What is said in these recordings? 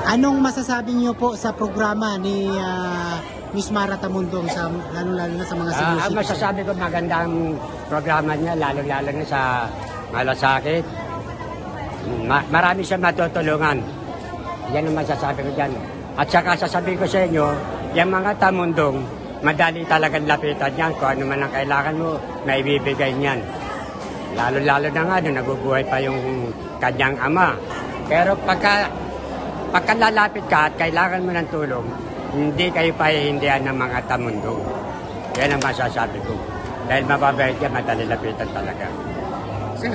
Anong masasabi niyo po sa programa ni Miss Mara Tamundong, sa lalo-lalo na sa mga senior citizen? Masasabi ko magandang programa niya, lalo-lalo na sa malasakit. Marami siya matutulungan. Yan ang masasabi ko dyan. At saka sasabihin ko sa inyo, yung mga Tamundong, madali talagang lapitan yan. Kung ano man ang kailangan mo, may bibigay niyan. Lalo-lalo na nga, nabubuhay pa yung kanyang ama. Pero pagka lalapit ka at kailangan mo ng tulong, hindi kayo pahihindihan ng mga Tamundong. Yan ang masasabi ko. Dahil mababait yan, madali lapitan talaga. Sir,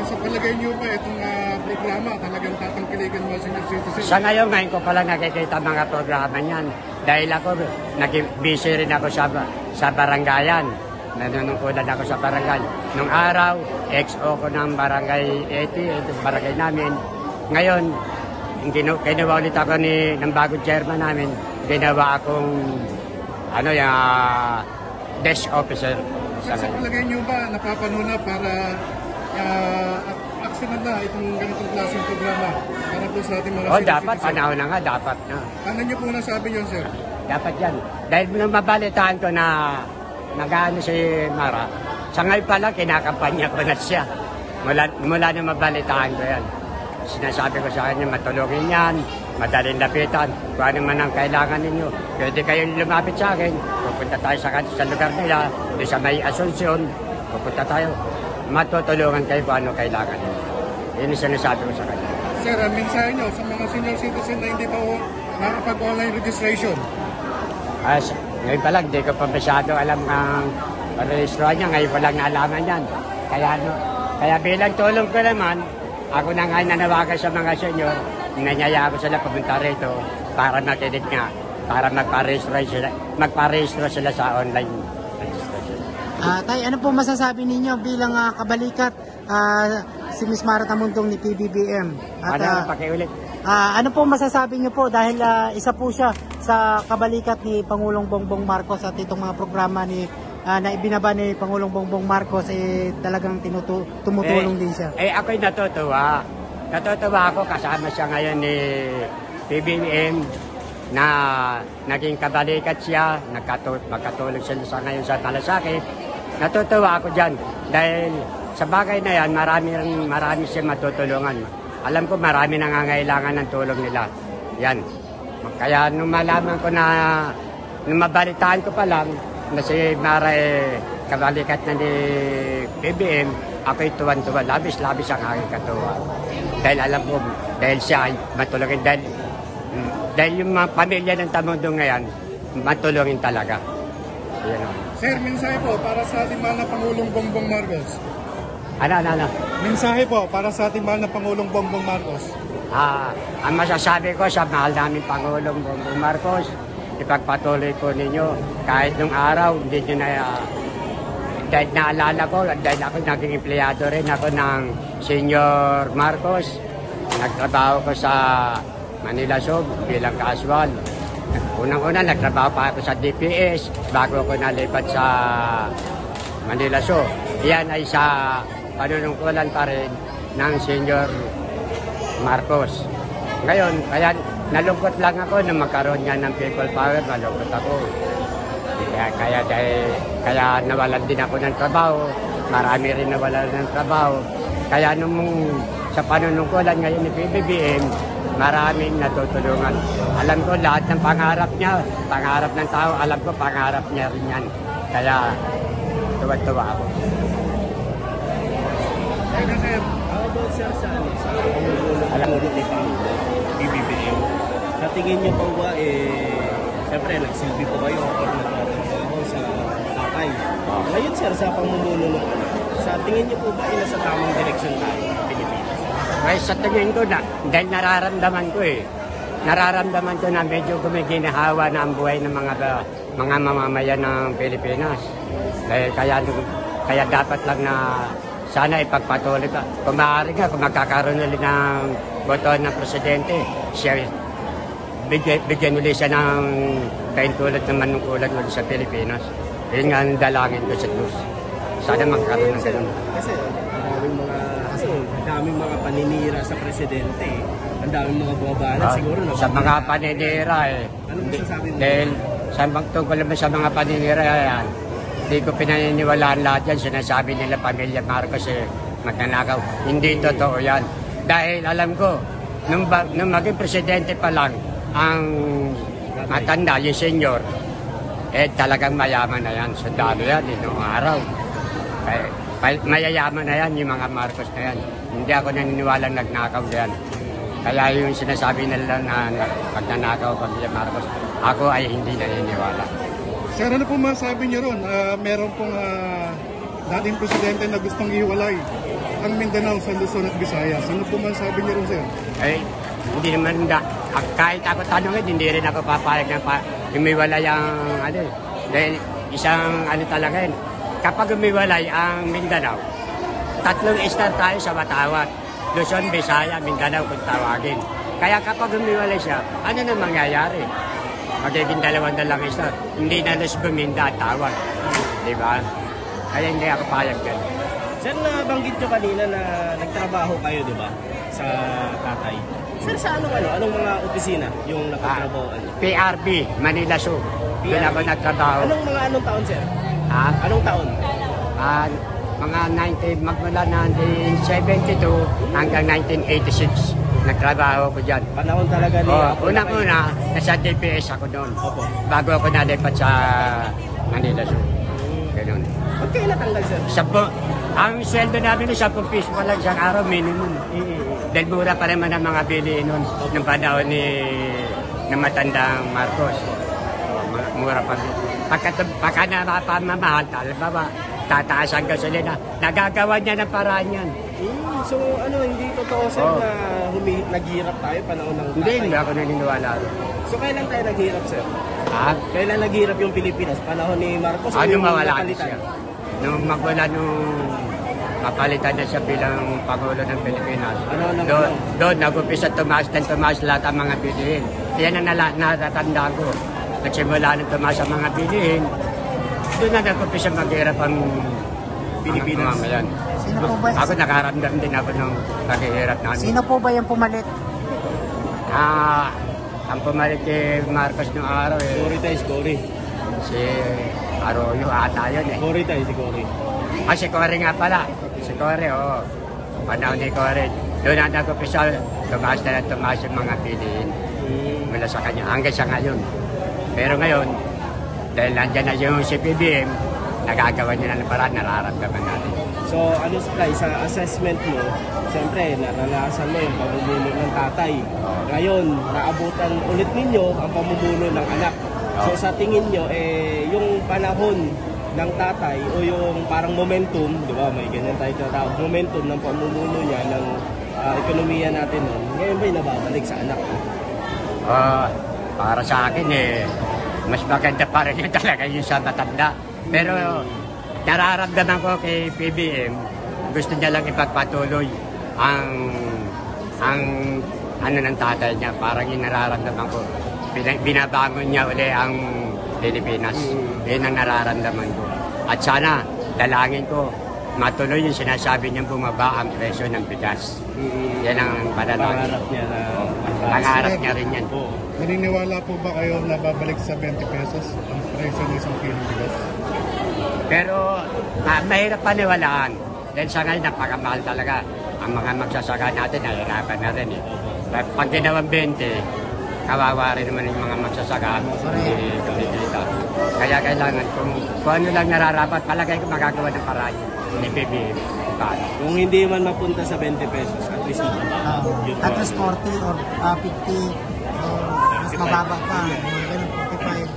sa palagay niyo ba itong programa talagang tatangkiligan mo sa senior citizen? Sa ngayon ko pala nakikita mga programa niyan. Dahil ako, busy rin ako sa barangayan. Nanunungkulan ako sa barangay. Nung araw, XO ko ng barangay 80, ito barangay namin. Ngayon, ginawa ulit ako ng bagong chairman namin. Ginawa akong desk officer. Sa palagay niyo ba napapanood na para aksyonan na itong ganitong klaseng programa para po sa ating mga senior dapat, citizen? panahon na nga, dapat na. Ano niyo po nasabi yun, sir? Dapat yan. Dahil nung mabalitaan ko na nag-ano si Mara, sa ngayon pala kinakampanya ko na siya. Mula na mabalitaan ko yan. Sinasabi ko sa kanya, matulungin yan, madaling lapitan, kung ano man ang kailangan ninyo. Pwede kayong lumapit sa akin, pupunta tayo sa lugar nila, doon sa may Asuncion, pupunta tayo. Matutulungan kayo kung ano kailangan ninyo. Yun yung sinasabi ko sa kanya. Sir, mensahe nyo sa mga senior citizen na hindi pa nakapag-online registration? Ngayon pa lang, hindi ko pa masyado alam ang rehistruhan niya. Ngayon pa lang naalaman yan. Kaya bilang tulong ko naman, ako na nga nanawagan sa mga senyor, nanyaya ako sila pumunta rito para makinig nga, para magparehistro sila sa online registration. Tay, ano po masasabi ninyo bilang kabalikat si Miss Mara Tamundong ni PBBM? At, pakiulit? Ano po masasabi niyo po dahil isa po siya sa kabalikat ni Pangulong Bongbong Marcos at itong mga programa na ibinaba ni Pangulong Bongbong Marcos talagang tumutulong din siya. Ako'y natutuwa. Natutuwa ako kasama siya ngayon ni PBBM na naging kabalikat siya, magkatulog sila sa ngayon sa malasakit. Natutuwa ako dyan dahil sa bagay na yan, marami siya matutulungan. Alam ko marami nangangailangan ng tulong nila. Yan. Kaya nung malaman ko nung mabalitaan ko pa lang, na si Mara kabalikat na ni PBM, ako'y tuwan-tuwa. Labis-labis ang aking katuwa. Dahil alam ko, dahil siya ay matulungin. Dahil yung mga pamilya ng Tamundong ngayon, matulungin talaga. Yan. Sir, mensahe po para sa ating mahal na Pangulong Bongbong Marcos. Ano? Mensahe po para sa ating mahal na Pangulong Bongbong Marcos. Ang masasabi ko sa mahal namin Pangulong Bongbong Marcos, ipagpatuloy po ninyo kahit nung araw, hindi nyo dahil naalala ko, dahil ako naging empleyado rin ako ng Senior Marcos. Nagtrabaho ko sa Manila Sub bilang kaaswal. Unang-una, nagtrabaho pa ako sa DPS bago ako nalipat sa Manila Sub. Yan ay sa panunungkulan pa rin ng Senior Marcos. Ngayon, kaya nalungkot lang ako nung magkaroon niya ng people power, nalungkot ako. Kaya nawalan din ako ng trabaho, marami rin nawalan ng trabaho. Kaya nung sa panunungkulan ngayon ni PBBM, maraming natutulungan. Alam ko lahat ng pangarap niya, pangarap ng tao, alam ko pangarap niya rin yan. Kaya tuwa-tuwa ako. Alam mo rin PBBM. Sa tingin niyo po ba, siyempre nagsilbi po kayo or nagtatrabaho sa tatay. Ngayon sir, sa pamumuno sa tingin niyo po ba sa tamang direksyon tayo sa Pilipinas? Ay, sa tingin ko na, dahil nararamdaman ko na medyo gumiginahawa na ang buhay ng mga mamamayan ng Pilipinas. Dahil kaya dapat lang na sana ipagpatuloy pa. Kung maaari nga, kung magkakaroon ulit ng boto ng presidente, siya, bigyan ulit siya ng kaintulad ng manungkulan ulit sa Pilipinas. Yun nga ang dalangin ko sa Diyos. Sana magkaroon ng ganun. Kasi daming mga paninira sa presidente. ang daming mga bumabanat siguro. Sa mga paninira eh. Ano masasabi mo? Dahil tungkol naman sa mga paninira yan, hindi ko pinaniniwalaan lahat yan. Sinasabi nila pamilya Marcos eh, magnanakaw. Hindi totoo yan. Dahil alam ko, nung maging presidente pa lang, ang matanda, yung senior, eh talagang mayaman na yan. Sundalo yan, noong araw. Mayayaman na yan, yung mga Marcos na yan. Hindi ako naniniwalang nagnakaw yan. Kaya yung sinasabi nila na magnanakaw pamilya Marcos, ako ay hindi naniniwala. Sir, ano po masabi niyo ron? Meron pong dating presidente na gustong iwalay ang Mindanao sa Luzon at Visayas. Ano po masabi niyo ron, sir? Eh, hindi naman kahit ako tanongin, hindi rin ako papayag na umiwalay ang ano. Dahil isang ano talaga yun. Kapag umiwalay ang Mindanao, 3 star tayo sa Watawat. Luzon, Visaya, Mindanao kung tawagin. Kaya kapag umiwalay siya, ano na mangyayari? Magiging 2 star. Hindi na Luz Buminda at tawag. Di ba? Kaya hindi ako payag yan. Sir, nabanggit nyo kanina na nagtrabaho kayo, di ba? Sa tatay. Sir, sa anong mga opisina yung nagtatrabaho? PRB, Manila Zoo. Doon ako nagtrabaho. Anong taon, sir? Ha? Anong taon? Mga magmula 1972 hanggang 1986. Nagtrabaho ko dyan. Panahon talaga ni Apo. Unang-una, nasa DPS ako doon. Opo. Bago ako nalipat sa Manila Zoo. Ganun. Ba't kayo natanggal, sir? Ang sweldo namin ng 10 piso pa lang isang araw, minimum. Dahil mura pa naman ang mga bilihin noon ng panahon ng matandang Marcos. Mura pa. Pagka napamamahal, halimbawa, tataas ang gasolina, nagagawa niya ng paraan yan. So hindi totoo, sir, na naghihirap tayo panahon ng tatay? Hindi ako naniniwala. So kailan tayo naghihirap, sir? Ha? Kailan naghihirap yung Pilipinas? Panahon ni Marcos? Nung mawala siya. Nung magwala mapalitan na siya bilang Pangulo ng Pilipinas. Doon nag-upisa tumaas lahat ang mga bilihin. Yan ang natatandaan ko. Nagsimula nang tumaas ang mga bilihin, doon na nag-upisa maghirap ang Pilipinas. Sino po ba? Ako nakaramdam din ako ng paghihirap namin. Sino po ba yung pumalit? Ang pumalit kay Marcos noong araw Cory. si Arroyo ata yun eh. Si Cory. Si Cory nga pala. Si Cory, oo. Panahon ni Cory. Doon na nag-upisa, tumaas yung mga bilihin mula sa kanya. Hanggang sa ngayon. Pero ngayon, dahil nandyan na yung CPBM, nagagawa niya na ng paraan, nararamdaman natin. So, sa assessment mo, siyempre, naranasan mo yung pamumuno ng tatay. Ngayon, naabutan ulit ninyo ang pamumuno ng anak. So, sa tingin nyo, yung panahon ng tatay o yung parang momentum, di ba, may ganyan tayo tinatawag, momentum ng pamumuno niya, ng ekonomiya natin nun, ngayon ba'y nababalik sa anak? Para sa akin mas maganda pa rin yung talaga yung sa matanda. Pero nararamdaman ko kay PBM, gusto niya lang ipagpatuloy ang ano ng tatay niya. Parang yung nararamdaman ko, binabangon niya uli ang Pilipinas. Yun ang nararamdaman ko. At sana, dalangin ko, matuloy yung sinasabi niyang bumaba ang presyo ng bigas. Yan ang panalangin. Pangarap niya rin yan. Naniniwala po ba kayo na babalik sa 20 pesos ang presyo ng isang kilong bigas? Pero mahirap paniwalaan. Dahil sa ngayon, napakamahal talaga. Ang mga magsasaka natin, nahirapan na rin eh. Pag ginawang 20, kawawa rin naman yung mga magsasaka. Hindi kumikita. Kaya kailangan, kung ano lang nararapat, palagay ko magagawa ng paraan ni PBM. Kung hindi man mapunta sa 20 pesos, at least At least 40 or 50. Mas mababa pa. Ganun, 45.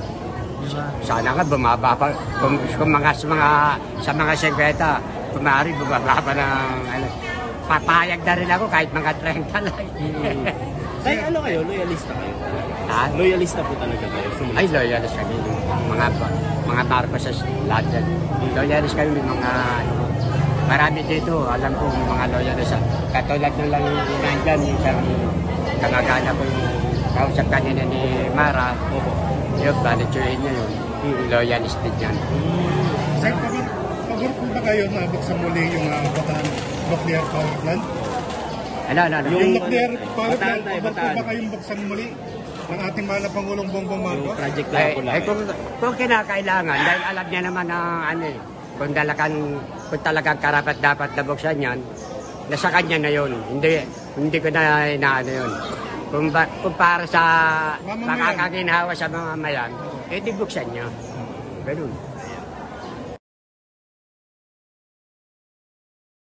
Diba? Sana nga bumaba pa. Kung sa mga 50, kumari bumaba pa ng papayag na rin ako kahit mga 30 lang. Tay, ano kayo? Loyalista kayo? Ha? Loyalista po talaga kayo? Ay, loyalist kami. Mga Marcos lahat yan. Loyalist kami, mga marami dito. Alam ko mga loyalist. Katulad nung lang nandyan, isang kamagana ko yung kausap kanina ni Mara. Yun, balituin niya yun. Loyalist din yan. Sir, pabor po ba kayo na buksan muli yung Bataan Nuclear Power Plant? Ano. Yung nuclear power plant, Bataan tayo, huwag po Bataan. ba kayong buksan muli ng ating mahal na Pangulong Bongbong Yung Marcos? project Ay, na ay kung kinakailangan, dahil alam niya naman na kung talagang karapat dapat na buksan yan, nasa kanya na yun. Hindi ko na inaano yun. Kung para sa Mamamayan. makakaginhawa sa mga mayan, di buksan niya. Ganun.